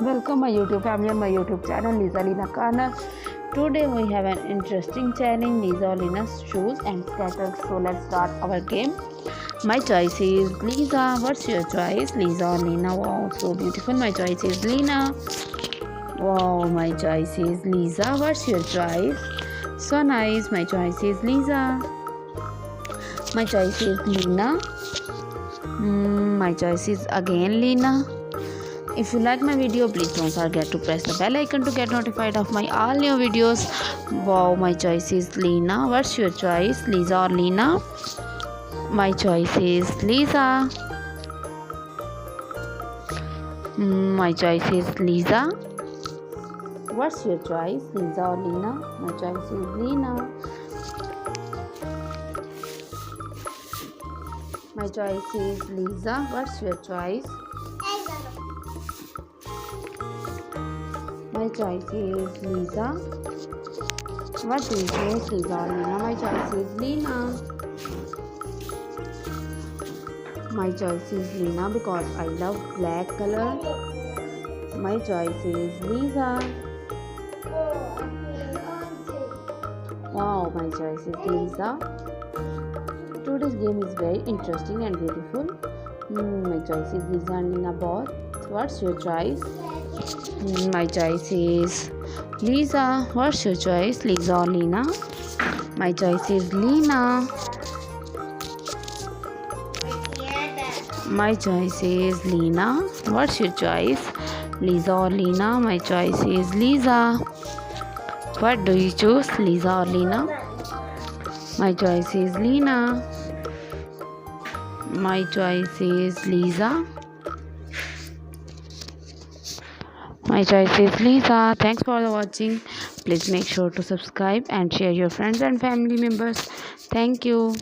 Welcome my YouTube family on my YouTube channel Lisa Lena Corner. Today we have an interesting challenge, Lisa Lena's shoes and skaters. So let's start our game. My choice is Lisa. What's your choice? Lisa or Lena? Wow, so beautiful. My choice is Lena. Wow, my choice is Lisa. What's your choice? So nice. My choice is Lisa. My choice is Lena. My choice is again Lena. If you like my video, please don't forget to press the bell icon to get notified of my all new videos. Wow, my choice is Lena. What's your choice, Lisa or Lena? My choice is Lisa. My choice is Lisa. What's your choice, Lisa or Lena? My choice is Lena. My choice is Lisa. What's your choice? My choice is Lisa. What do you choose, Lisa or Lena? My choice is Lena. My choice is Lena because I love black color. My choice is Lisa. Wow, my choice is Lisa. Today's game is very interesting and beautiful. My choice is Lisa and Lena both. What's your choice? My choice is Lisa. What's your choice, Lisa or Lena? My choice is Lena. My choice is Lena. What's your choice, Lisa or Lena? My choice is Lisa. What do you choose, Lisa or Lena? My choice is Lena. My choice is Lisa. My choice is Lisa. Thanks for watching. Please make sure to subscribe and share your friends and family members. Thank you.